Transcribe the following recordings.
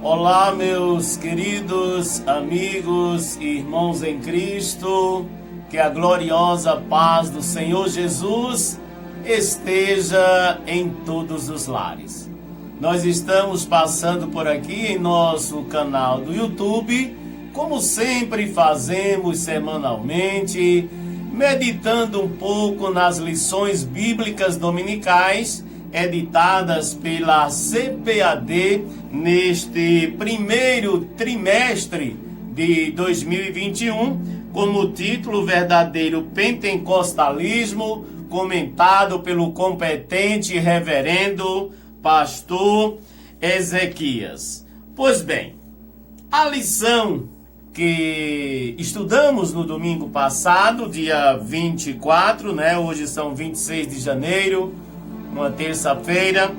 Olá, meus queridos amigos e irmãos em Cristo, que a gloriosa paz do Senhor Jesus esteja em todos os lares. Nós estamos passando por aqui em nosso canal do YouTube, como sempre fazemos semanalmente, meditando um pouco nas lições bíblicas dominicais editadas pela CPAD neste primeiro trimestre de 2021, como título Verdadeiro Pentecostalismo, comentado pelo competente reverendo pastor Ezequias. Pois bem, a lição que estudamos no domingo passado, dia 24, hoje são 26 de janeiro, uma terça-feira,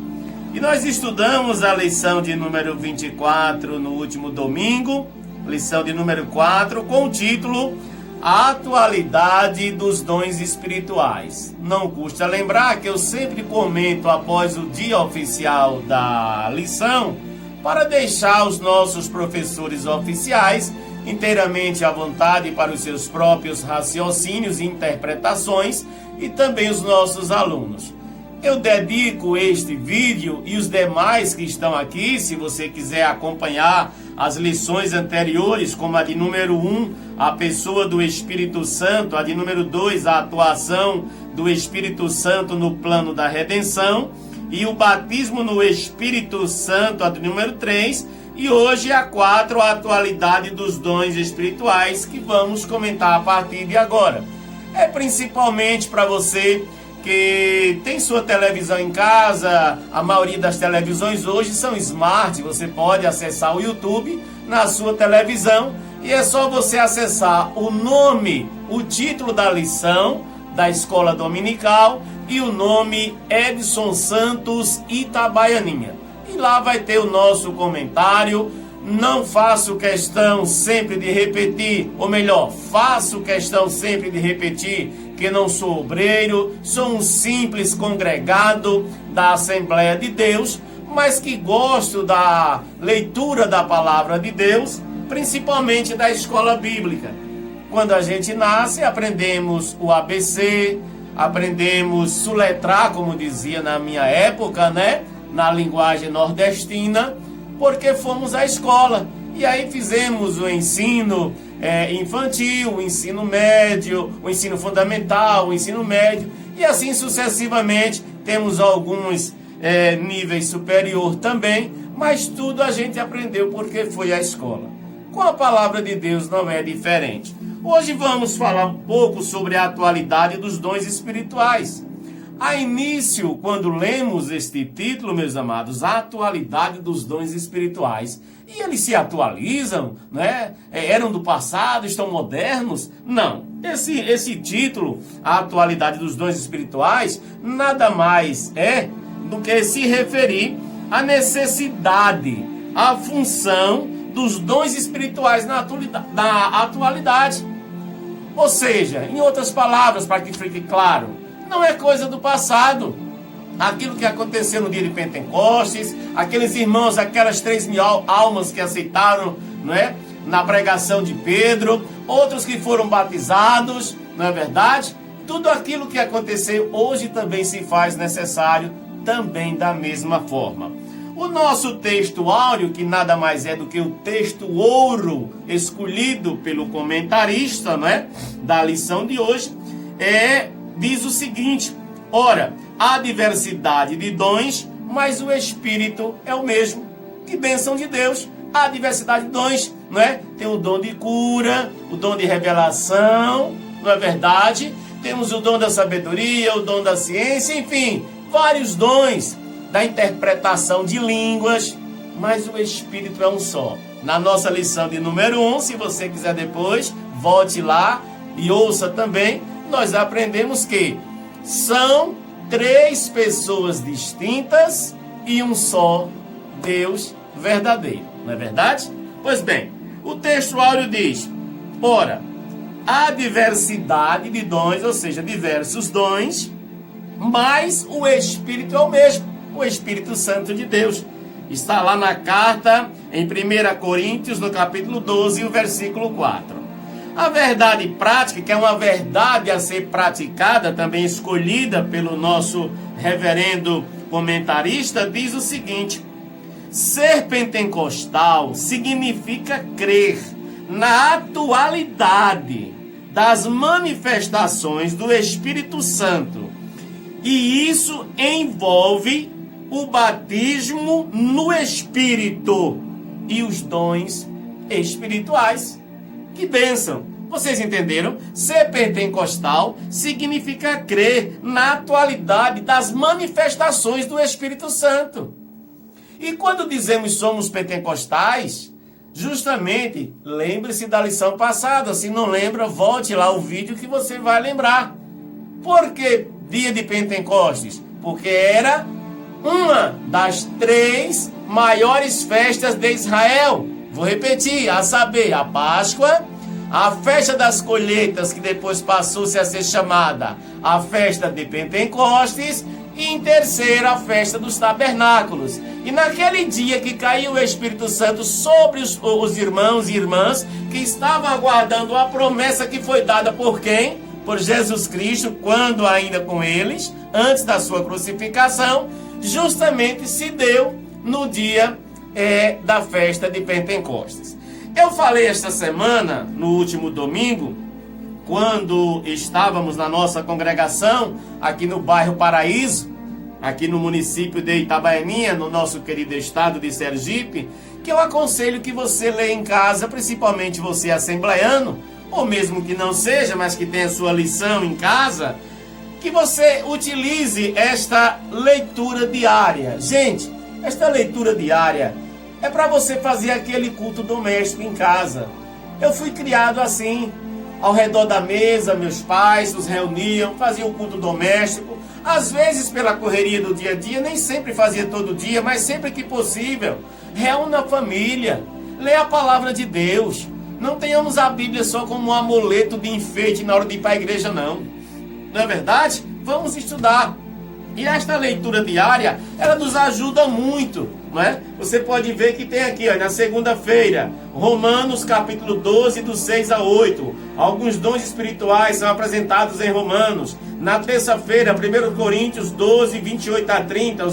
e nós estudamos a lição de número 24 no último domingo, lição de número 4, com o título A Atualidade dos Dons Espirituais. Não custa lembrar que eu sempre comento após o dia oficial da lição, para deixar os nossos professores oficiais inteiramente à vontade para os seus próprios raciocínios e interpretações, e também os nossos alunos. Eu dedico este vídeo e os demais que estão aqui, se você quiser acompanhar as lições anteriores, como a de número 1, a pessoa do Espírito Santo, a de número 2, a atuação do Espírito Santo no plano da redenção, e o batismo no Espírito Santo, a de número 3, e hoje a 4, a atualidade dos dons espirituais, que vamos comentar a partir de agora. É principalmente para você que tem sua televisão em casa. A maioria das televisões hoje são smart, você pode acessar o YouTube na sua televisão e é só você acessar o nome, o título da lição da escola dominical e o nome Edson Santos Itabaianinha. E lá vai ter o nosso comentário. Não faço questão sempre de repetir, ou melhor, faço questão sempre de repetir que não sou obreiro, sou um simples congregado da Assembleia de Deus, mas que gosto da leitura da palavra de Deus, principalmente da escola bíblica. Quando a gente nasce, aprendemos o ABC, aprendemos soletrar, como dizia na minha época, na linguagem nordestina, porque fomos à escola. E aí fizemos o ensino infantil, o ensino médio, o ensino fundamental, o ensino médio, e assim sucessivamente. Temos alguns níveis superior também, mas tudo a gente aprendeu porque foi à escola. Com a palavra de Deus não é diferente. Hoje vamos falar um pouco sobre a atualidade dos dons espirituais. A início, quando lemos este título, meus amados, a atualidade dos dons espirituais, e eles se atualizam, eram do passado, estão modernos? Não. Esse título, a atualidade dos dons espirituais, nada mais é do que se referir à necessidade, à função dos dons espirituais na atualidade. Ou seja, em outras palavras, para que fique claro, não é coisa do passado. Aquilo que aconteceu no dia de Pentecostes, aqueles irmãos, aquelas 3.000 almas que aceitaram, na pregação de Pedro, outros que foram batizados, não é verdade? Tudo aquilo que aconteceu hoje também se faz necessário, também da mesma forma. O nosso texto áureo, que nada mais é do que o texto ouro escolhido pelo comentarista, da lição de hoje, diz o seguinte: ora, há diversidade de dons, mas o Espírito é o mesmo. Que bênção de Deus! Há diversidade de dons, Tem o dom de cura, o dom de revelação, não é verdade? Temos o dom da sabedoria, o dom da ciência, enfim, vários dons da interpretação de línguas, mas o Espírito é um só. Na nossa lição de número 1, se você quiser depois, volte lá e ouça também. Nós aprendemos que são 3 pessoas distintas e um só Deus verdadeiro, não é verdade? Pois bem, o texto áureo diz: ora, há diversidade de dons, ou seja, diversos dons, mas o Espírito é o mesmo, o Espírito Santo de Deus. Está lá na carta em 1 Coríntios, no capítulo 12, o versículo 4. A verdade prática, que é uma verdade a ser praticada, também escolhida pelo nosso reverendo comentarista, diz o seguinte: ser pentecostal significa crer na atualidade das manifestações do Espírito Santo. E isso envolve o batismo no Espírito e os dons espirituais. Que bênção! Vocês entenderam? Ser pentecostal significa crer na atualidade das manifestações do Espírito Santo. E quando dizemos somos pentecostais, justamente, lembre-se da lição passada. Se não lembra, volte lá o vídeo que você vai lembrar. Por que dia de Pentecostes? Porque era uma das 3 maiores festas de Israel. Vou repetir, a saber, a Páscoa, a festa das colheitas, que depois passou-se a ser chamada a festa de Pentecostes, e em terceiro, a festa dos tabernáculos. E naquele dia que caiu o Espírito Santo sobre os irmãos e irmãs que estavam aguardando a promessa que foi dada por quem? Por Jesus Cristo, quando ainda com eles, antes da sua crucificação, justamente se deu no dia da festa de Pentecostes. Eu falei esta semana, no último domingo, quando estávamos na nossa congregação, aqui no bairro Paraíso, aqui no município de Itabaianinha, no nosso querido estado de Sergipe, que eu aconselho que você leia em casa, principalmente você assembleiano, ou mesmo que não seja, mas que tenha sua lição em casa, que você utilize esta leitura diária. Gente, esta leitura diária é para você fazer aquele culto doméstico em casa. Eu fui criado assim, ao redor da mesa, meus pais nos reuniam, faziam o culto doméstico, às vezes pela correria do dia a dia, nem sempre fazia todo dia, mas sempre que possível, reúne a família, lê a palavra de Deus. Não tenhamos a Bíblia só como um amuleto de enfeite na hora de ir para a igreja, não. Não é verdade? Vamos estudar. E esta leitura diária, ela nos ajuda muito, não é? Você pode ver que tem aqui, na segunda-feira, Romanos capítulo 12, do 6 a 8. Alguns dons espirituais são apresentados em Romanos. Na terça-feira, 1 Coríntios 12, 28 a 30,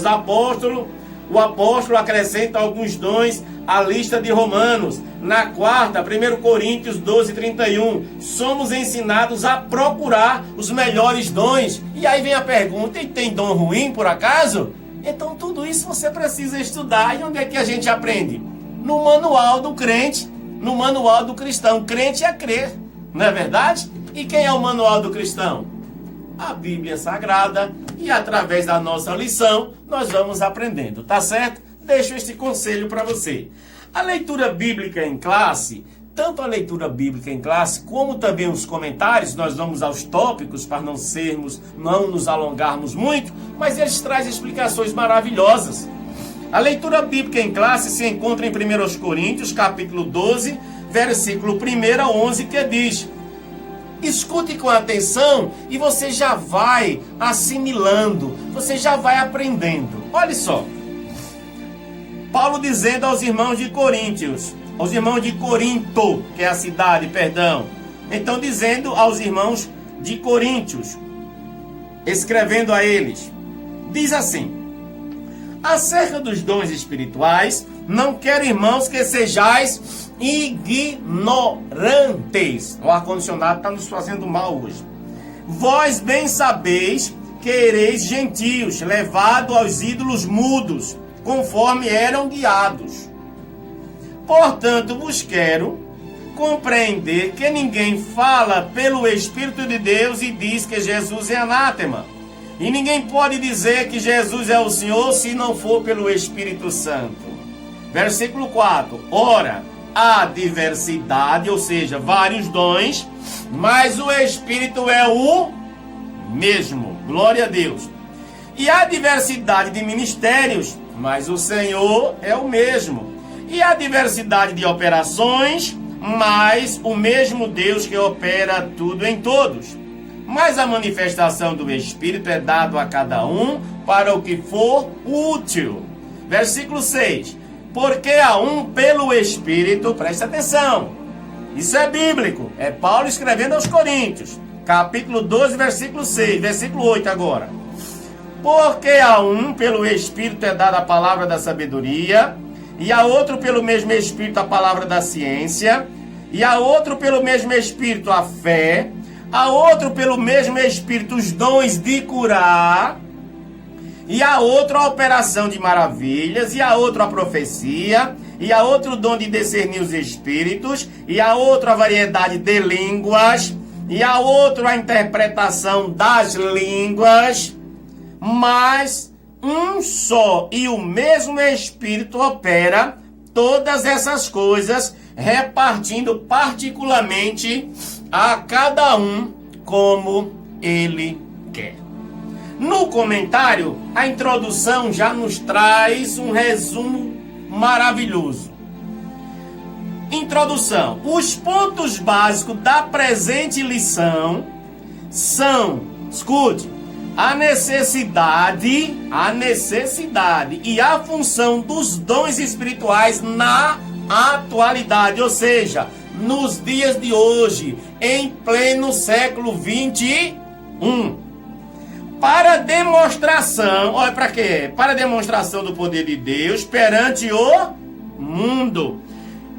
o apóstolo acrescenta alguns dons à lista de Romanos. Na quarta, 1 Coríntios 12, 31, somos ensinados a procurar os melhores dons. E aí vem a pergunta, e tem dom ruim por acaso? Então tudo isso você precisa estudar. E onde é que a gente aprende? No manual do crente, no manual do cristão. Crente é crer, não é verdade? E quem é o manual do cristão? A Bíblia Sagrada. E através da nossa lição, nós vamos aprendendo, tá certo? Deixo este conselho para você. A leitura bíblica em classe, tanto a leitura bíblica em classe, como também os comentários, nós vamos aos tópicos para não nos alongarmos muito, mas eles trazem explicações maravilhosas. A leitura bíblica em classe se encontra em 1 Coríntios, capítulo 12, versículo 1 a 11, que diz: escute com atenção e você já vai assimilando, você já vai aprendendo. Olha só. Paulo dizendo aos irmãos de Coríntios, aos irmãos de Corinto, que é a cidade, perdão. Então dizendo aos irmãos de Coríntios, escrevendo a eles, diz assim: acerca dos dons espirituais, não quero, irmãos, que sejais ignorantes. O ar-condicionado está nos fazendo mal hoje. Vós bem sabeis que ereis gentios, levados aos ídolos mudos, conforme eram guiados. Portanto, vos quero compreender que ninguém fala pelo Espírito de Deus e diz que Jesus é anátema. E ninguém pode dizer que Jesus é o Senhor se não for pelo Espírito Santo. Versículo 4. Ora, há diversidade, ou seja, vários dons, mas o Espírito é o mesmo. Glória a Deus. E há diversidade de ministérios, mas o Senhor é o mesmo. E há diversidade de operações, mas o mesmo Deus que opera tudo em todos. Mas a manifestação do Espírito é dado a cada um para o que for útil. Versículo 6. Porque a um pelo Espírito, presta atenção, isso é bíblico, é Paulo escrevendo aos Coríntios, capítulo 12, versículo 6, versículo 8 agora. Porque a um pelo Espírito é dada a palavra da sabedoria, e a outro pelo mesmo Espírito a palavra da ciência, e a outro pelo mesmo Espírito a fé, a outro pelo mesmo Espírito os dons de curar, e a outro a operação de maravilhas, e a outro a profecia, e a outro o dom de discernir os espíritos, e a outro a variedade de línguas, e a outro a interpretação das línguas, mas um só e o mesmo Espírito opera todas essas coisas, repartindo particularmente a cada um como ele quer. No comentário, a introdução já nos traz um resumo maravilhoso. Introdução. Os pontos básicos da presente lição são, escute, a necessidade e a função dos dons espirituais na atualidade, ou seja, nos dias de hoje, em pleno século 21. Para demonstração, olha para quê? Para demonstração do poder de Deus perante o mundo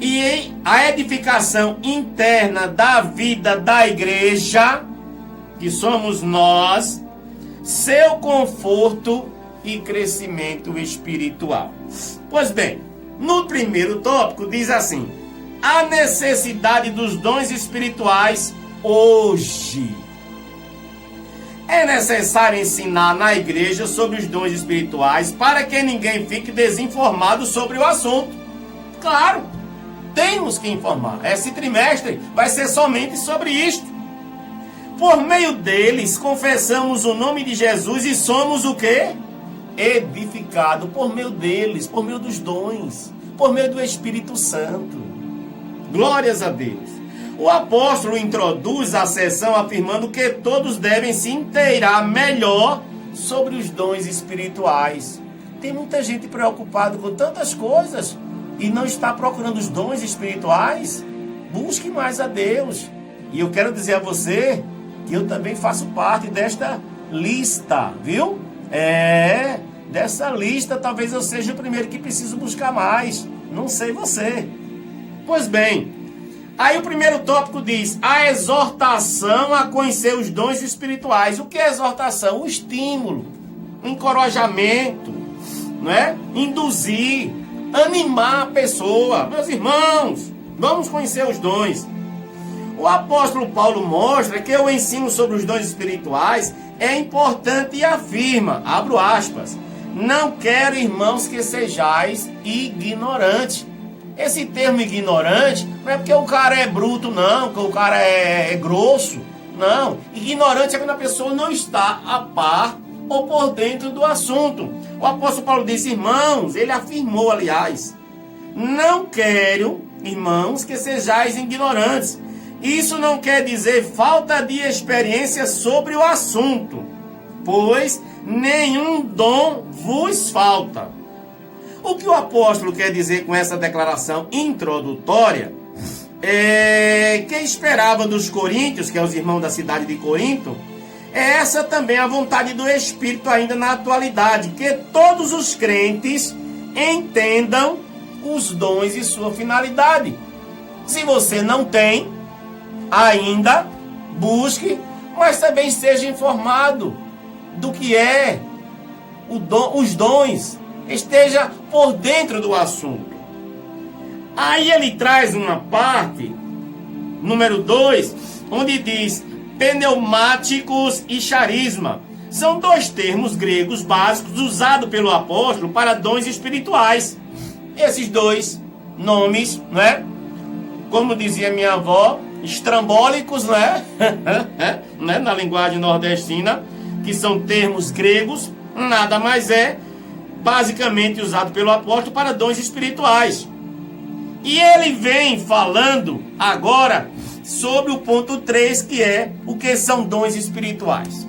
e a edificação interna da vida da igreja, que somos nós, seu conforto e crescimento espiritual. Pois bem, no primeiro tópico diz assim: a necessidade dos dons espirituais hoje. É necessário ensinar na igreja sobre os dons espirituais para que ninguém fique desinformado sobre o assunto. Claro, temos que informar. Esse trimestre vai ser somente sobre isto. Por meio deles, confessamos o nome de Jesus e somos o quê? Edificados por meio deles, por meio dos dons, por meio do Espírito Santo. Glórias a Deus. O apóstolo introduz a sessão afirmando que todos devem se inteirar melhor sobre os dons espirituais. Tem muita gente preocupada com tantas coisas e não está procurando os dons espirituais. Busque mais a Deus. E eu quero dizer a você que eu também faço parte desta lista, viu? Dessa lista talvez eu seja o primeiro que preciso buscar mais. Não sei você. Pois bem, aí o primeiro tópico diz: a exortação a conhecer os dons espirituais. O que é exortação? O estímulo, o encorajamento, não é? Induzir, animar a pessoa. Meus irmãos, vamos conhecer os dons. O apóstolo Paulo mostra que o ensino sobre os dons espirituais é importante e afirma, abro aspas, não quero, irmãos, que sejais ignorantes. Esse termo ignorante não é porque o cara é bruto, não, que o cara é grosso. Não, ignorante é quando a pessoa não está a par ou por dentro do assunto. O apóstolo Paulo disse, irmãos, ele afirmou, aliás, não quero, irmãos, que sejais ignorantes. Isso não quer dizer falta de experiência sobre o assunto, pois nenhum dom vos falta. O que o apóstolo quer dizer com essa declaração introdutória é que esperava dos coríntios, que é os irmãos da cidade de Corinto, é essa também a vontade do Espírito ainda na atualidade, que todos os crentes entendam os dons e sua finalidade. Se você não tem, ainda busque, mas também esteja informado do que é os dons, esteja por dentro do assunto. Aí ele traz uma parte, número 2, onde diz pneumáticos e charisma. São dois termos gregos básicos usados pelo apóstolo para dons espirituais. Esses dois nomes, não é? Como dizia minha avó, estrambólicos, né? Né? Na linguagem nordestina, que são termos gregos, nada mais é, basicamente usado pelo apóstolo para dons espirituais. E ele vem falando agora sobre o ponto 3, que é o que são dons espirituais.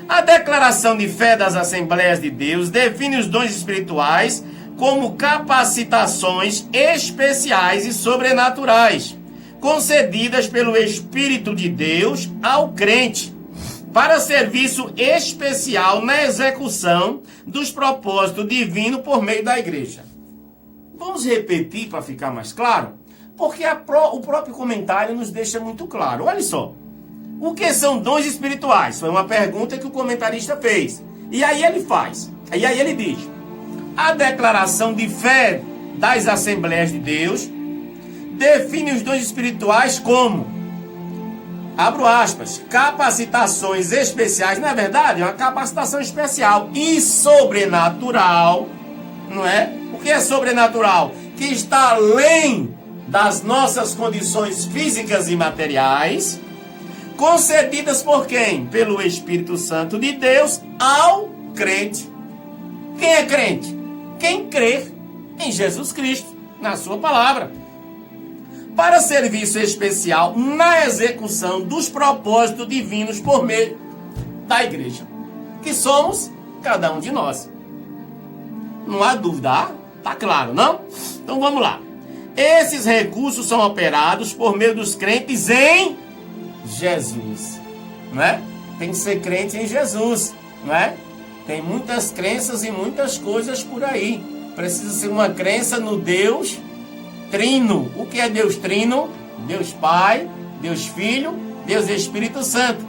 A declaração de fé das Assembleias de Deus define os dons espirituais como capacitações especiais e sobrenaturais, concedidas pelo Espírito de Deus ao crente, para serviço especial na execução dos propósitos divinos por meio da igreja. Vamos repetir para ficar mais claro? Porque o próprio comentário nos deixa muito claro. Olha só. O que são dons espirituais? Foi uma pergunta que o comentarista fez. E aí ele diz: a declaração de fé das Assembleias de Deus define os dons espirituais como, abro aspas, capacitações especiais. Na verdade, é uma capacitação especial e sobrenatural, não é? O que é sobrenatural? Que está além das nossas condições físicas e materiais, concedidas por quem? Pelo Espírito Santo de Deus ao crente. Quem é crente? Quem crê em Jesus Cristo, na sua palavra, para serviço especial na execução dos propósitos divinos por meio da igreja, que somos cada um de nós. Não há dúvida, tá claro, não? Então vamos lá. Esses recursos são operados por meio dos crentes em Jesus, não é? Tem que ser crente em Jesus, não é? Tem muitas crenças e muitas coisas por aí. Precisa ser uma crença no Deus Trino. O que é Deus Trino? Deus Pai, Deus Filho, Deus Espírito Santo.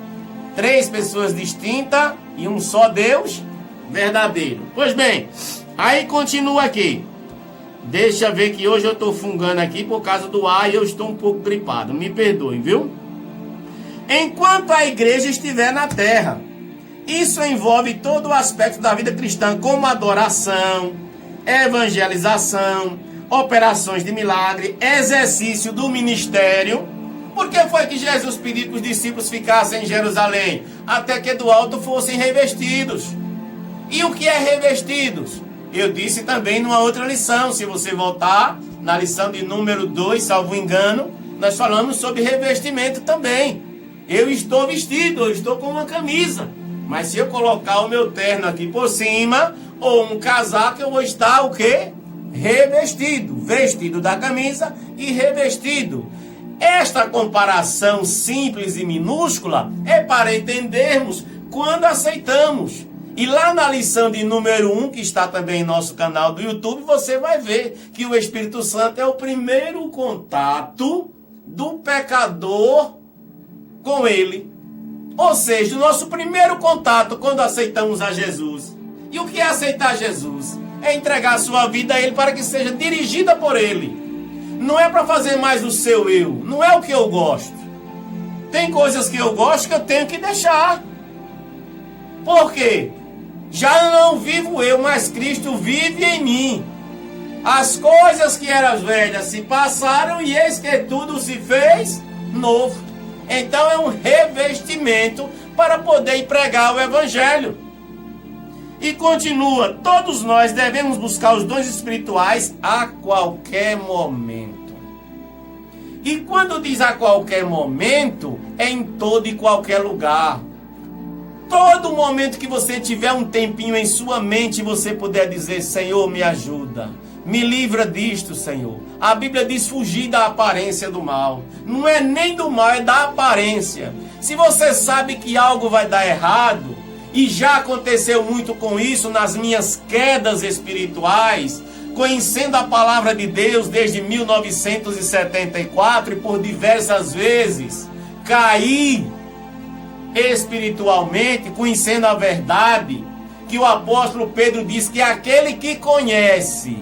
3 pessoas distintas e um só Deus verdadeiro. Pois bem, aí continua aqui. Deixa eu ver que hoje eu estou fungando aqui por causa do ar e eu estou um pouco gripado. Me perdoem, viu? Enquanto a igreja estiver na terra, isso envolve todo o aspecto da vida cristã, como adoração, evangelização, operações de milagre, exercício do ministério. Por que foi que Jesus pediu que os discípulos ficassem em Jerusalém? Até que do alto fossem revestidos. E o que é revestidos? Eu disse também numa outra lição, se você voltar na lição de número 2, salvo engano, nós falamos sobre revestimento também. Eu estou vestido, eu estou com uma camisa, mas se eu colocar o meu terno aqui por cima, ou um casaco, eu vou estar o quê? Revestido, vestido da camisa e revestido. Esta comparação simples e minúscula é para entendermos quando aceitamos. E lá na lição de número 1, que está também em nosso canal do YouTube, você vai ver que o Espírito Santo é o primeiro contato do pecador com ele. Ou seja, o nosso primeiro contato quando aceitamos a Jesus. E o que é aceitar Jesus? É entregar a sua vida a ele para que seja dirigida por ele. Não é para fazer mais o seu eu. Não é o que eu gosto. Tem coisas que eu gosto que eu tenho que deixar. Por quê? Já não vivo eu, mas Cristo vive em mim. As coisas que eram velhas se passaram e eis que tudo se fez novo. Então é um revestimento para poder pregar o Evangelho. E continua, todos nós devemos buscar os dons espirituais a qualquer momento. E quando diz a qualquer momento, é em todo e qualquer lugar. Todo momento que você tiver um tempinho em sua mente, você puder dizer, Senhor, me ajuda. Me livra disto, Senhor. A Bíblia diz fugir da aparência do mal. Não é nem do mal, é da aparência. Se você sabe que algo vai dar errado, e já aconteceu muito com isso nas minhas quedas espirituais, conhecendo a palavra de Deus desde 1974 e por diversas vezes caí espiritualmente, conhecendo a verdade, que o apóstolo Pedro diz que aquele que conhece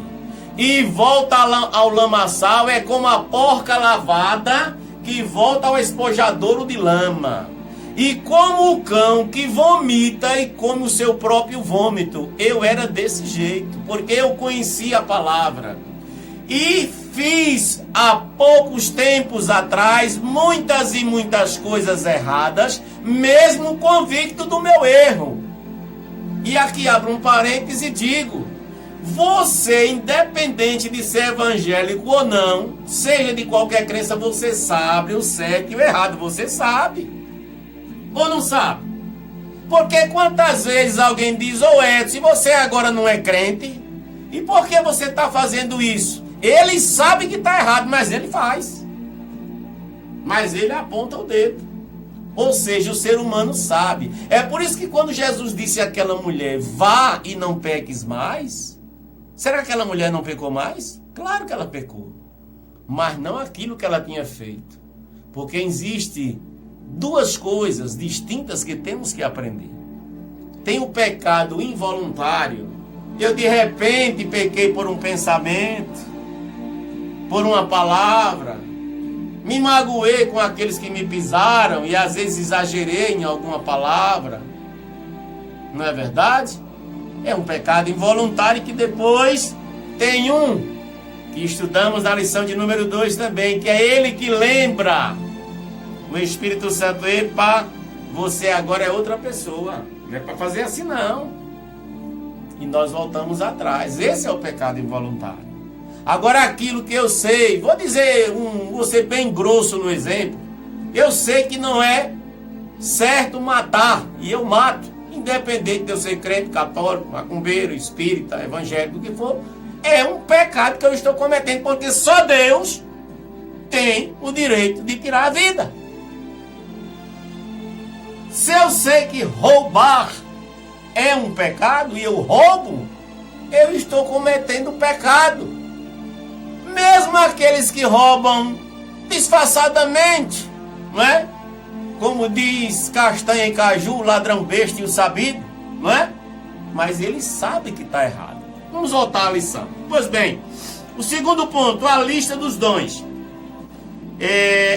e volta ao lamaçal é como a porca lavada que volta ao espojadouro de lama. E como o cão que vomita e come o seu próprio vômito. Eu era desse jeito, porque eu conhecia a palavra. E fiz há poucos tempos atrás muitas e muitas coisas erradas, mesmo convicto do meu erro. E aqui abro um parêntese e digo, você, independente de ser evangélico ou não, seja de qualquer crença, você sabe o certo e o errado, você sabe. Ou não sabe? Porque quantas vezes alguém diz, ô Edson, você agora não é crente? E por que você está fazendo isso? Ele sabe que está errado, mas ele faz. Mas ele aponta o dedo. Ou seja, o ser humano sabe. É por isso que quando Jesus disse àquela mulher, vá e não peques mais, será que aquela mulher não pecou mais? Claro que ela pecou. Mas não aquilo que ela tinha feito. Porque existe duas coisas distintas que temos que aprender. Tem o pecado involuntário. Eu de repente pequei por um pensamento, por uma palavra, me magoei com aqueles que me pisaram e às vezes exagerei em alguma palavra. Não é verdade? É um pecado involuntário que depois tem um que estudamos na lição de número 2 também, que é ele que lembra. O Espírito Santo, epa, você agora é outra pessoa. Não é para fazer assim não. E nós voltamos atrás. Esse é o pecado involuntário. Agora aquilo que eu sei, vou ser bem grosso no exemplo. Eu sei que não é certo matar, e eu mato, independente de eu ser crente, católico, macumbeiro, espírita, evangélico, o que for. É um pecado que eu estou cometendo, porque só Deus tem o direito de tirar a vida. Se eu sei que roubar é um pecado e eu roubo, eu estou cometendo pecado. Mesmo aqueles que roubam disfarçadamente, não é? Como diz Castanha e Caju, ladrão besta e o sabido, não é? Mas ele sabe que está errado. Vamos voltar à lição. Pois bem, o segundo ponto, a lista dos dons.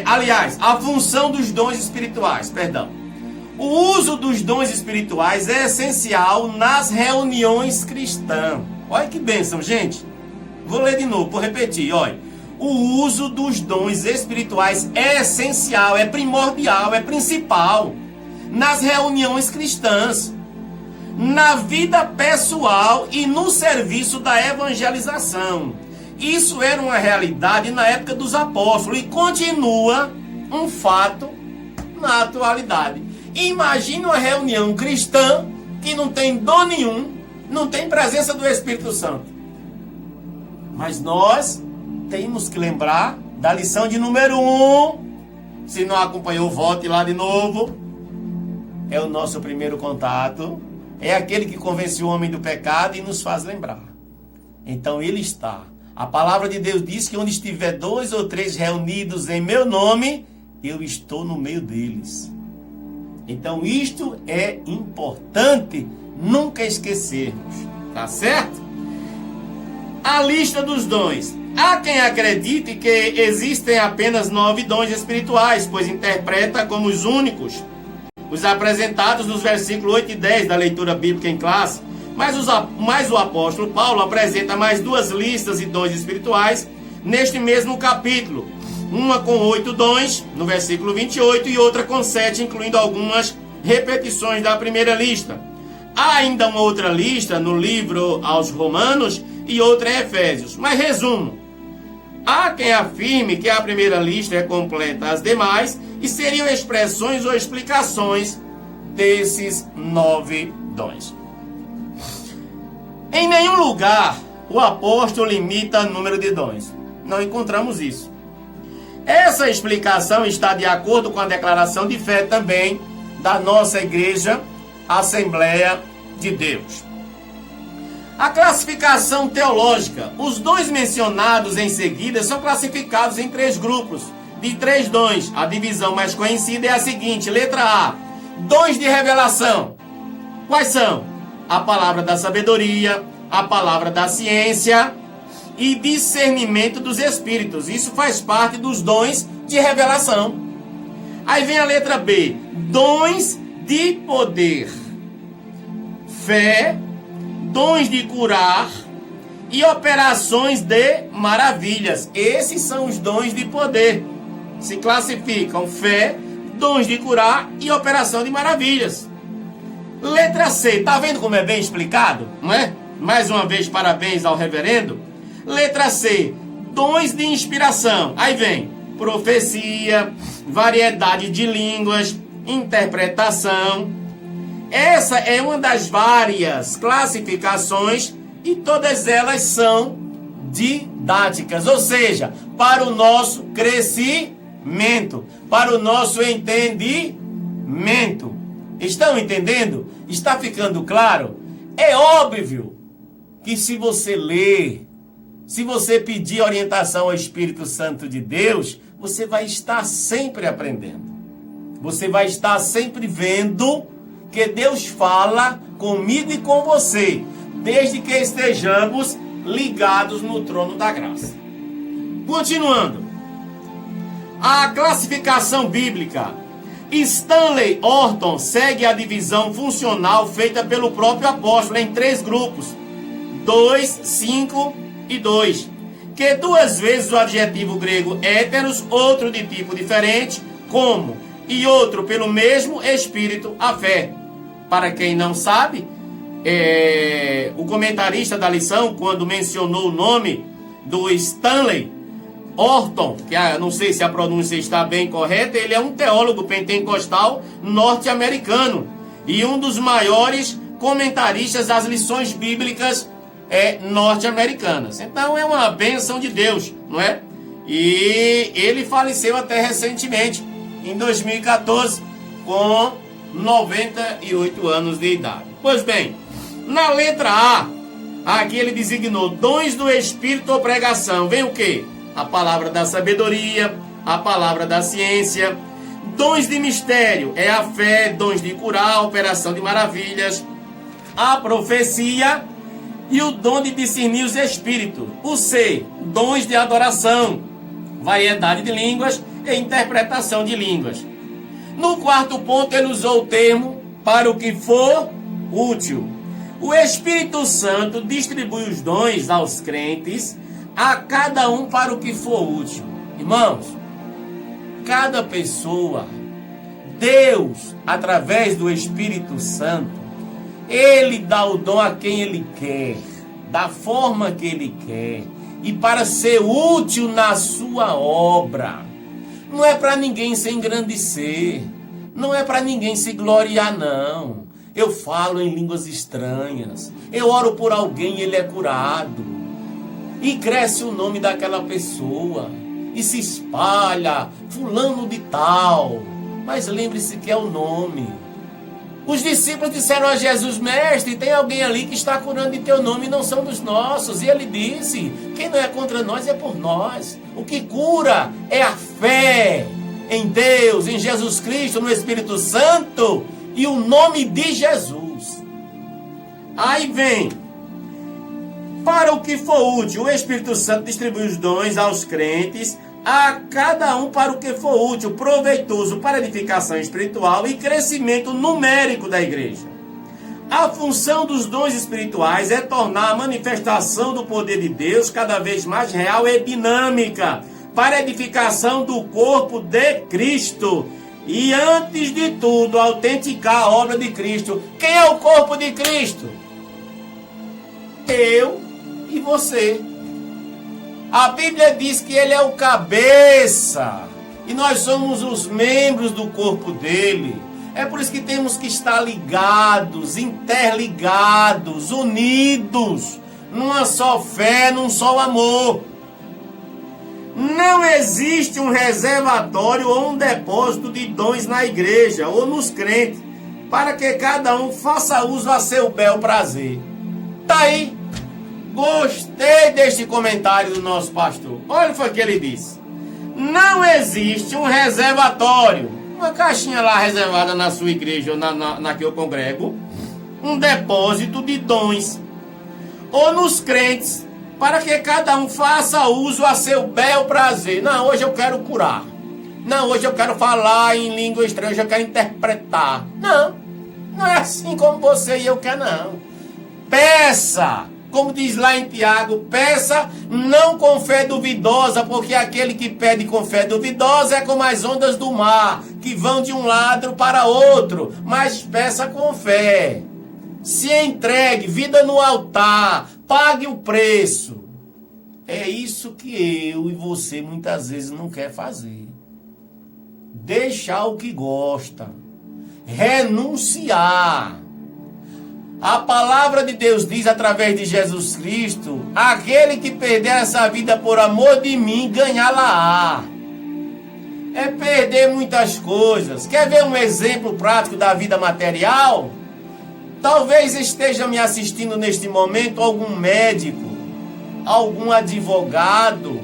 Aliás, a função dos dons espirituais, perdão. O uso dos dons espirituais é essencial nas reuniões cristãs. Olha que bênção, gente. Vou ler de novo, vou repetir, olha. O uso dos dons espirituais é essencial, é primordial, é principal nas reuniões cristãs, na vida pessoal e no serviço da evangelização. Isso era uma realidade na época dos apóstolos e continua um fato na atualidade. Imagine uma reunião cristã que não tem dom nenhum, não tem presença do Espírito Santo. Mas nós temos que lembrar da lição de número 1. Se não acompanhou, volte lá de novo. É o nosso primeiro contato. É aquele que convence o homem do pecado e nos faz lembrar. Então ele está. A palavra de Deus diz que onde estiver 2 ou 3 reunidos em meu nome, eu estou no meio deles. Então isto é importante nunca esquecermos. Tá certo? A lista dos dons. Há quem acredite que existem apenas 9 dons espirituais, pois interpreta como os únicos os apresentados nos versículos 8 e 10 da leitura bíblica em classe. Mas o apóstolo Paulo apresenta mais 2 listas de dons espirituais neste mesmo capítulo. Uma com 8 dons, no versículo 28, e outra com 7, incluindo algumas repetições da primeira lista. Há ainda uma outra lista no livro aos Romanos e outra em Efésios. Mas resumo. Há quem afirme que a primeira lista é completa às demais e seriam expressões ou explicações desses 9 dons. Em nenhum lugar o apóstolo limita o número de dons. Não encontramos isso. Essa explicação está de acordo com a declaração de fé também da nossa igreja, Assembleia de Deus. A classificação teológica. Os dons mencionados em seguida são classificados em 3 grupos de 3 dons. A divisão mais conhecida é a seguinte: letra A, dons de revelação. Quais são? A palavra da sabedoria, a palavra da ciência e discernimento dos espíritos. Isso faz parte dos dons de revelação. Aí vem a letra B, dons de poder, fé, dons de curar e operações de maravilhas. Esses são os dons de poder. Se classificam fé, dons de curar e operação de maravilhas. Letra C, tá vendo como é bem explicado? Não é? Mais uma vez, parabéns ao reverendo. Letra C, dons de inspiração. Aí vem profecia, variedade de línguas, interpretação. Essa é uma das várias classificações e todas elas são didáticas, ou seja, para o nosso crescimento, para o nosso entendimento. Estão entendendo? Está ficando claro? É óbvio que se você ler, se você pedir orientação ao Espírito Santo de Deus, você vai estar sempre aprendendo. Você vai estar sempre vendo que Deus fala comigo e com você, desde que estejamos ligados no trono da graça. Continuando. A classificação bíblica. Stanley Orton segue a divisão funcional feita pelo próprio apóstolo em 3 grupos. 2, 5 e 2. Que 2 vezes o adjetivo grego héteros, outro de tipo diferente, como, e outro pelo mesmo espírito, a fé. Para quem não sabe, o comentarista da lição, quando mencionou o nome do Stanley Orton, que não sei se a pronúncia está bem correta, ele é um teólogo pentecostal norte-americano e um dos maiores comentaristas das lições bíblicas norte-americanas. Então é uma bênção de Deus, não é? E ele faleceu até recentemente, em 2014, com 98 anos de idade. Pois bem, na letra A, aqui ele designou dons do Espírito ou pregação. Vem o quê? A palavra da sabedoria, a palavra da ciência. Dons de mistério é a fé, dons de curar, a operação de maravilhas, a profecia e o dom de discernir os espíritos. O C, dons de adoração, variedade de línguas e interpretação de línguas. No 4º ponto ele usou o termo para o que for útil. O Espírito Santo distribui os dons aos crentes, a cada um para o que for útil. Irmãos, cada pessoa, Deus, através do Espírito Santo, Ele dá o dom a quem Ele quer, da forma que Ele quer, e para ser útil na sua obra. Não é para ninguém se engrandecer, não é para ninguém se gloriar, não. Eu falo em línguas estranhas, eu oro por alguém e ele é curado. E cresce o nome daquela pessoa, e se espalha, fulano de tal. Mas lembre-se que é o nome. Os discípulos disseram a Jesus: mestre, tem alguém ali que está curando em teu nome e não são dos nossos. E ele disse: quem não é contra nós é por nós. O que cura é a fé em Deus, em Jesus Cristo, no Espírito Santo e o nome de Jesus. Aí vem, para o que for útil, o Espírito Santo distribui os dons aos crentes, a cada um para o que for útil, proveitoso para edificação espiritual e crescimento numérico da igreja. A função dos dons espirituais é tornar a manifestação do poder de Deus cada vez mais real e dinâmica, para a edificação do corpo de Cristo. E antes de tudo, autenticar a obra de Cristo. Quem é o corpo de Cristo? Eu e você. A Bíblia diz que ele é o cabeça e nós somos os membros do corpo dele. É por isso que temos que estar ligados, interligados, unidos, numa só fé, num só amor. Não existe um reservatório ou um depósito de dons na igreja ou nos crentes, para que cada um faça uso a seu bel prazer. Tá aí. Gostei deste comentário do nosso pastor. Olha o que ele disse. Não existe um reservatório, uma caixinha lá reservada na sua igreja ou na que eu congrego, um depósito de dons, ou nos crentes, para que cada um faça uso a seu bel prazer. Não, hoje eu quero curar. Não, hoje eu quero falar em língua estrangeira, eu quero interpretar. Não, não é assim como você e eu quer, não. Peça. Como diz lá em Tiago, peça não com fé duvidosa, porque aquele que pede com fé duvidosa é como as ondas do mar, que vão de um lado para outro, mas peça com fé. Se entregue, vida no altar, pague o preço. É isso que eu e você muitas vezes não quer fazer. Deixar o que gosta. renunciar. A palavra de Deus diz através de Jesus Cristo: aquele que perder essa vida por amor de mim, ganhá-la-á. É perder muitas coisas. Quer ver um exemplo prático da vida material? Talvez esteja me assistindo neste momento algum médico, algum advogado,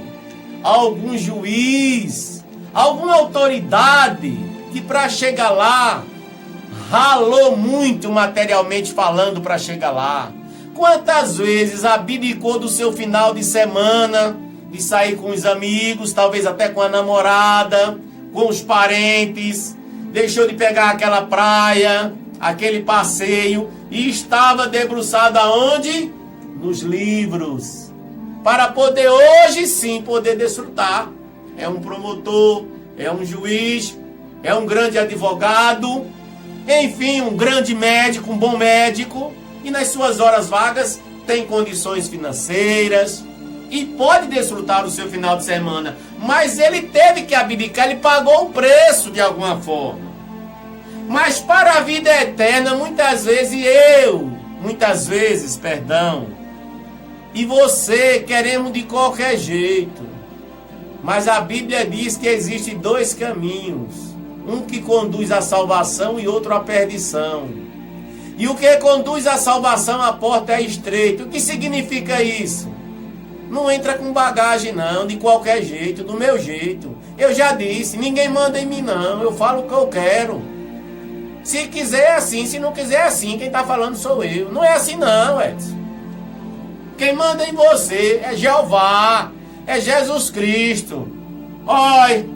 algum juiz, alguma autoridade que para chegar lá ralou muito materialmente falando para chegar lá. Quantas vezes abdicou do seu final de semana, de sair com os amigos, talvez até com a namorada, com os parentes, deixou de pegar aquela praia, aquele passeio e estava debruçado aonde? Nos livros, para poder hoje sim poder desfrutar. É um promotor, é um juiz, é um grande advogado, enfim, um grande médico, um bom médico, e nas suas horas vagas tem condições financeiras e pode desfrutar do seu final de semana, mas ele teve que abdicar, ele pagou o preço de alguma forma. Mas para a vida eterna, muitas vezes e você queremos de qualquer jeito. Mas a Bíblia diz que existem dois caminhos, um que conduz à salvação e outro à perdição. E o que conduz à salvação, a porta é estreita. O que significa isso? Não entra com bagagem não, de qualquer jeito, do meu jeito. Eu já disse, ninguém manda em mim não, eu falo o que eu quero. Se quiser é assim, se não quiser é assim, quem está falando sou eu. Não é assim não, Edson. Quem manda em você é Jeová, é Jesus Cristo. Oi,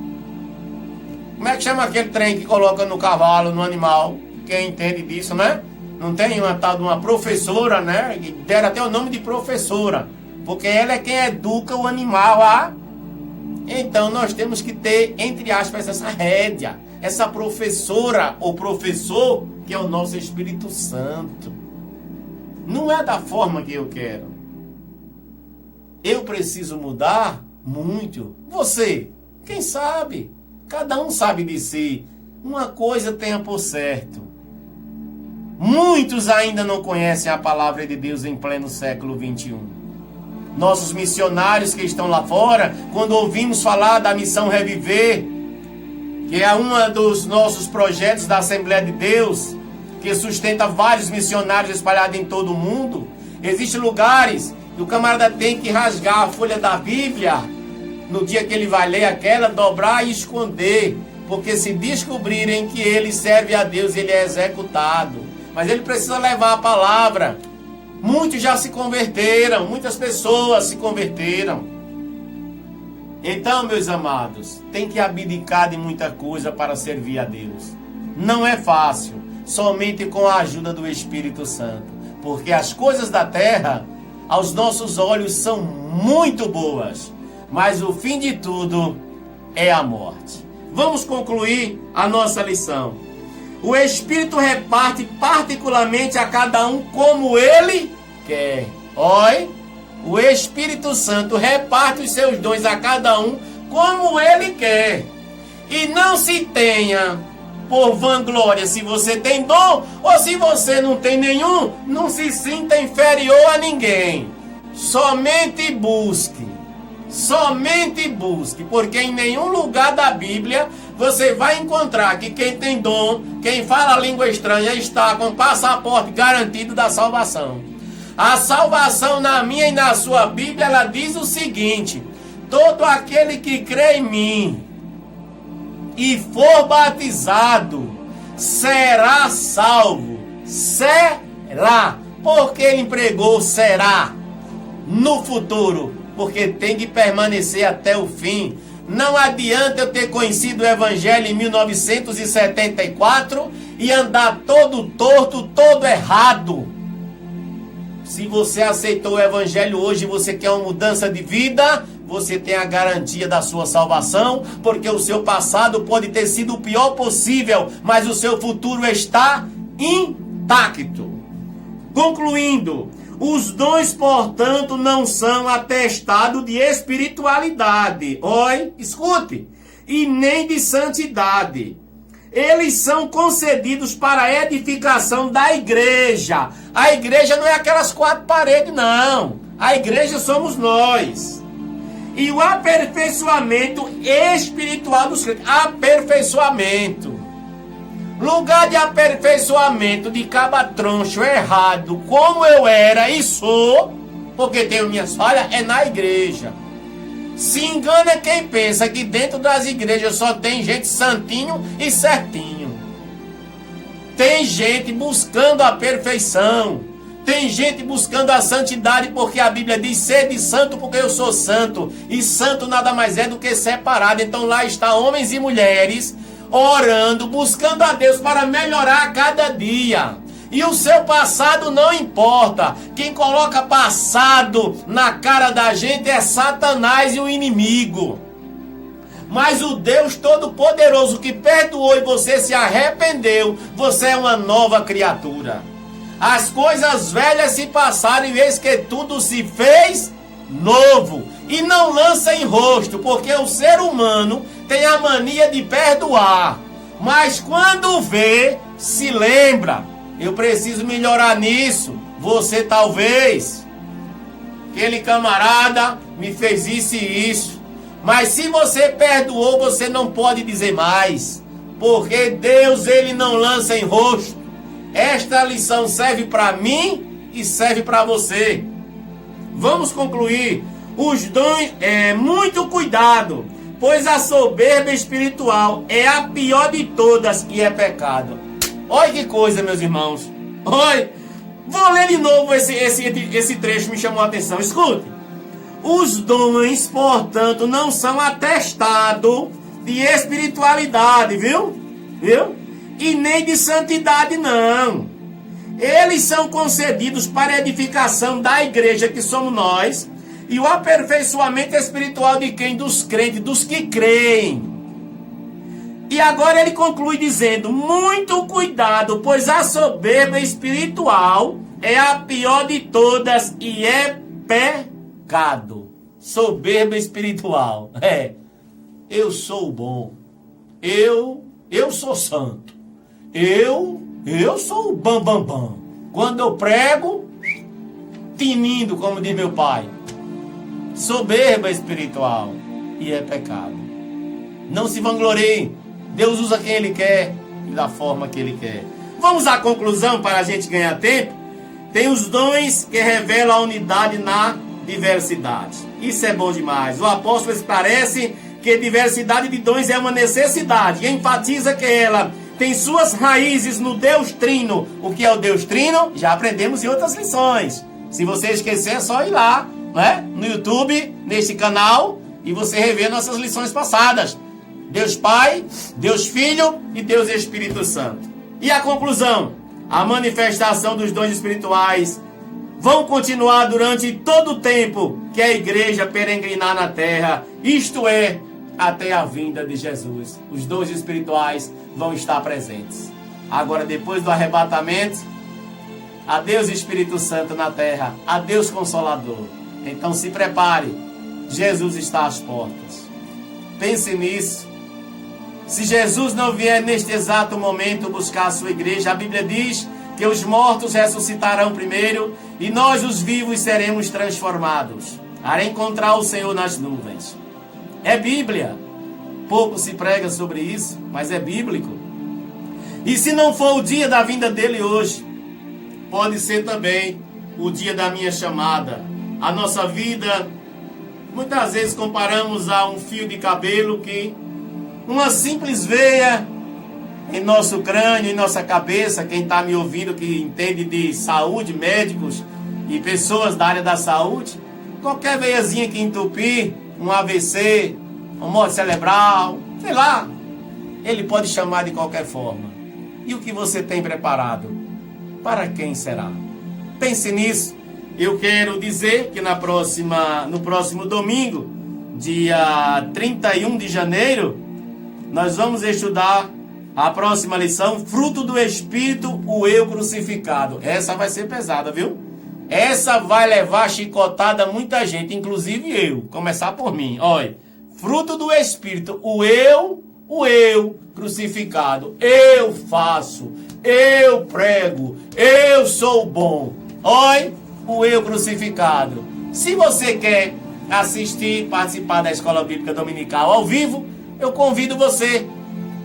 como é que chama aquele trem que coloca no cavalo, no animal? Quem entende disso, né? Não tem uma tal de uma professora, né? Que deram até o nome de professora, porque ela é quem educa o animal a... Então nós temos que ter, entre aspas, essa rédea, essa professora ou professor, que é o nosso Espírito Santo. Não é da forma que eu quero. Eu preciso mudar muito. Você, quem sabe? Cada um sabe de si. Uma coisa tenha por certo: muitos ainda não conhecem a palavra de Deus em pleno século 21. Nossos missionários que estão lá fora, quando ouvimos falar da Missão Reviver, que é um dos nossos projetos da Assembleia de Deus, que sustenta vários missionários espalhados em todo o mundo, existem lugares que o camarada tem que rasgar a folha da Bíblia no dia que ele vai ler aquela, dobrar e esconder, porque se descobrirem que ele serve a Deus, ele é executado. Mas ele precisa levar a palavra. Muitos já se converteram, muitas pessoas se converteram. Então, meus amados, tem que abdicar de muita coisa para servir a Deus. Não é fácil, somente com a ajuda do Espírito Santo, porque as coisas da terra, aos nossos olhos, são muito boas, mas o fim de tudo é a morte. Vamos concluir a nossa lição. O Espírito reparte particularmente a cada um como ele quer. Oi, o Espírito Santo reparte os seus dons a cada um como ele quer. E não se tenha por vanglória se você tem dom ou se você não tem nenhum. Não se sinta inferior a ninguém. Somente busque, porque em nenhum lugar da Bíblia você vai encontrar que quem tem dom, quem fala língua estranha, está com passaporte garantido da salvação. A salvação na minha e na sua Bíblia, ela diz o seguinte: todo aquele que crê em mim e for batizado será salvo. Será. Porque ele empregou será no futuro, porque tem que permanecer até o fim. Não adianta eu ter conhecido o Evangelho em 1974 e andar todo torto, todo errado. Se você aceitou o Evangelho hoje e você quer uma mudança de vida, você tem a garantia da sua salvação, porque o seu passado pode ter sido o pior possível, mas o seu futuro está intacto. Concluindo, os dons, portanto, não são atestado de espiritualidade. Oi, escute. E nem de santidade. eles são concedidos para a edificação da igreja. A igreja não é aquelas 4 paredes, não. A igreja somos nós. E o aperfeiçoamento espiritual dos crentes. Aperfeiçoamento. Lugar de aperfeiçoamento de cabatroncho errado, como eu era e sou, porque tenho minhas falhas, é na igreja. Se engana quem pensa que dentro das igrejas só tem gente santinho e certinho. Tem gente buscando a perfeição. Tem gente buscando a santidade, porque a Bíblia diz: sede santo porque eu sou santo. E santo nada mais é do que separado. Então lá está homens e mulheres orando, buscando a Deus para melhorar a cada dia. E o seu passado não importa. Quem coloca passado na cara da gente é Satanás e o inimigo. Mas o Deus Todo-Poderoso que perdoou e você se arrependeu, você é uma nova criatura. As coisas velhas se passaram e eis que tudo se fez novo. E não lança em rosto, porque o ser humano tem a mania de perdoar. Mas quando vê, se lembra. Eu preciso melhorar nisso. Você talvez. Aquele camarada me fez isso e isso. Mas se você perdoou, você não pode dizer mais. Porque Deus, ele não lança em rosto. Esta lição serve para mim e serve para você. Vamos concluir. Os dons, muito cuidado, pois a soberba espiritual é a pior de todas e é pecado. Olha que coisa, meus irmãos. Olha, vou ler de novo esse trecho, me chamou a atenção. Escute. Os dons, portanto, não são atestado de espiritualidade, viu? E nem de santidade, não. Eles são concedidos para a edificação da igreja, que somos nós, e o aperfeiçoamento espiritual de quem? Dos crentes, dos que creem. E agora ele conclui dizendo: muito cuidado, pois a soberba espiritual é a pior de todas e é pecado. Soberba espiritual. Eu sou bom. Eu sou santo. Eu sou o bam. Quando eu prego, tinindo, como diz meu pai. Soberba espiritual e é pecado. Não se vanglorie. Deus usa quem Ele quer e da forma que Ele quer. Vamos à conclusão para a gente ganhar tempo. Tem os dons que revelam a unidade na diversidade. Isso é bom demais. O apóstolo esclarece que diversidade de dons é uma necessidade e enfatiza que ela tem suas raízes no Deus Trino. O que é o Deus Trino? Já aprendemos em outras lições. Se você esquecer, é só ir lá, né, no YouTube, neste canal, e você rever nossas lições passadas. Deus Pai, Deus Filho e Deus Espírito Santo. E a conclusão? A manifestação dos dons espirituais vão continuar durante todo o tempo que a igreja peregrinar na terra, isto é, até a vinda de Jesus. Os dons espirituais vão estar presentes. Agora, depois do arrebatamento, adeus Espírito Santo na terra, adeus Consolador. Então se prepare, Jesus está às portas. Pense nisso. Se Jesus não vier neste exato momento buscar a sua igreja, a Bíblia diz que os mortos ressuscitarão primeiro e nós, os vivos, seremos transformados para encontrar o Senhor nas nuvens. É Bíblia. Pouco se prega sobre isso, mas é bíblico. E se não for o dia da vinda dele hoje, pode ser também o dia da minha chamada. A nossa vida, muitas vezes comparamos a um fio de cabelo que uma simples veia em nosso crânio, em nossa cabeça. Quem está me ouvindo que entende de saúde, médicos e pessoas da área da saúde, qualquer veiazinha que entupir, um AVC, uma morte cerebral, sei lá, ele pode chamar de qualquer forma. E o que você tem preparado? Para quem será? Pense nisso. Eu quero dizer que no próximo domingo, dia 31 de janeiro, nós vamos estudar a próxima lição, fruto do Espírito, o eu crucificado. Essa vai ser pesada, viu? Essa vai levar chicotada a muita gente, inclusive eu. Começar por mim. Olha, fruto do Espírito, o eu crucificado. Eu faço, eu prego, eu sou bom. Oi, o eu crucificado. Se você quer assistir, participar da Escola Bíblica Dominical ao vivo, eu convido você.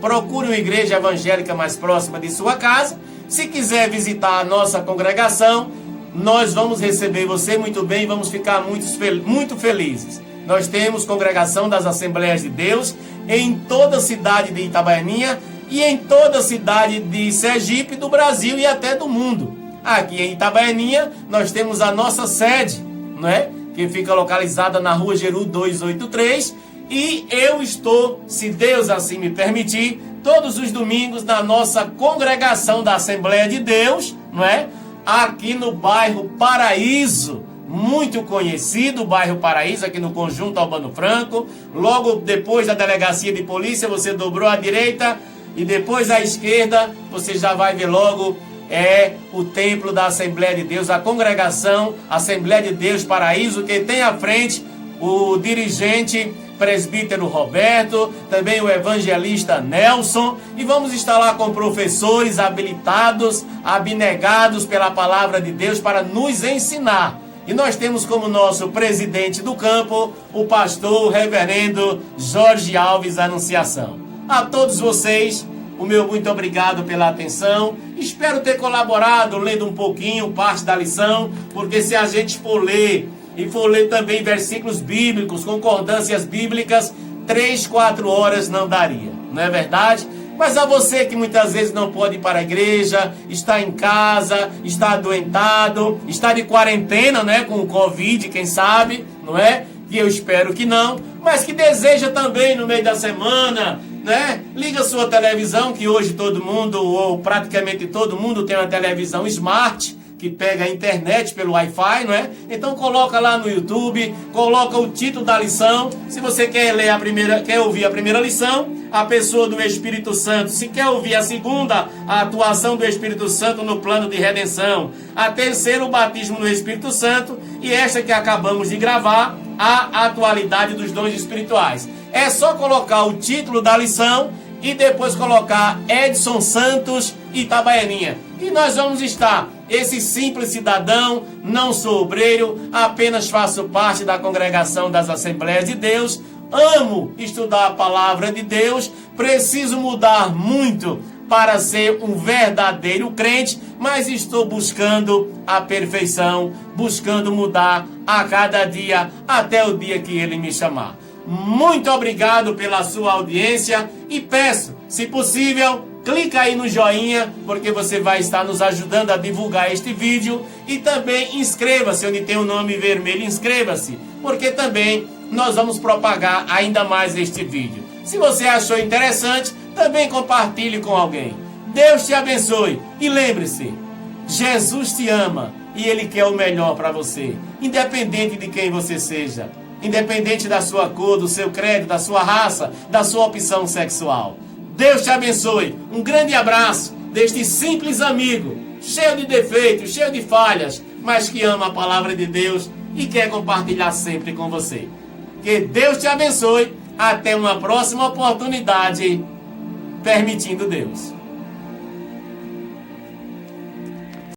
Procure uma igreja evangélica mais próxima de sua casa. Se quiser visitar a nossa congregação, nós vamos receber você muito bem e vamos ficar muito felizes. Nós temos congregação das Assembleias de Deus em toda a cidade de Itabaianinha e em toda a cidade de Sergipe, do Brasil e até do mundo. Aqui em Itabaianinha nós temos a nossa sede, não é? Que fica localizada na Rua Geru 283, e eu estou, se Deus assim me permitir, todos os domingos na nossa congregação da Assembleia de Deus, não é? Aqui no bairro Paraíso, muito conhecido, o bairro Paraíso, aqui no Conjunto Albano Franco. Logo depois da delegacia de polícia, você dobrou à direita e depois à esquerda, você já vai ver logo o templo da Assembleia de Deus, a congregação Assembleia de Deus Paraíso, que tem à frente o dirigente presbítero Roberto, também o evangelista Nelson, e vamos estar lá com professores habilitados, abnegados pela palavra de Deus para nos ensinar. E nós temos como nosso presidente do campo o pastor reverendo Jorge Alves Anunciação. A todos vocês, o meu muito obrigado pela atenção. Espero ter colaborado lendo um pouquinho parte da lição, porque se a gente for ler e for ler também versículos bíblicos, concordâncias bíblicas, 3, 4 horas não daria, não é verdade? Mas a você que muitas vezes não pode ir para a igreja, está em casa, está adoentado, está de quarentena, né, com o Covid, quem sabe, não é? Que eu espero que não, mas que deseja também no meio da semana, né? Liga sua televisão, que hoje todo mundo, ou praticamente todo mundo, tem uma televisão smart, que pega a internet pelo Wi-Fi, não é? Então coloca lá no YouTube, coloca o título da lição. Se você quer ouvir a primeira lição, a pessoa do Espírito Santo. Se quer ouvir a segunda, a atuação do Espírito Santo no plano de redenção. A terceira, o batismo no Espírito Santo. E esta que acabamos de gravar, a atualidade dos dons espirituais. É só colocar o título da lição e depois colocar Edson Santos Itabaianinha. E nós vamos estar, esse simples cidadão, não sou obreiro, apenas faço parte da congregação das Assembleias de Deus, amo estudar a palavra de Deus, preciso mudar muito para ser um verdadeiro crente, mas estou buscando a perfeição, buscando mudar a cada dia, até o dia que Ele me chamar. Muito obrigado pela sua audiência e peço, se possível, clica aí no joinha, porque você vai estar nos ajudando a divulgar este vídeo, e também inscreva-se, onde tem o nome vermelho, inscreva-se, porque também nós vamos propagar ainda mais este vídeo. Se você achou interessante, também compartilhe com alguém. Deus te abençoe e lembre-se, Jesus te ama e Ele quer o melhor para você, independente de quem você seja. Independente da sua cor, do seu credo, da sua raça, da sua opção sexual. Deus te abençoe. Um grande abraço deste simples amigo, cheio de defeitos, cheio de falhas, mas que ama a palavra de Deus e quer compartilhar sempre com você. Que Deus te abençoe. Até uma próxima oportunidade, permitindo Deus.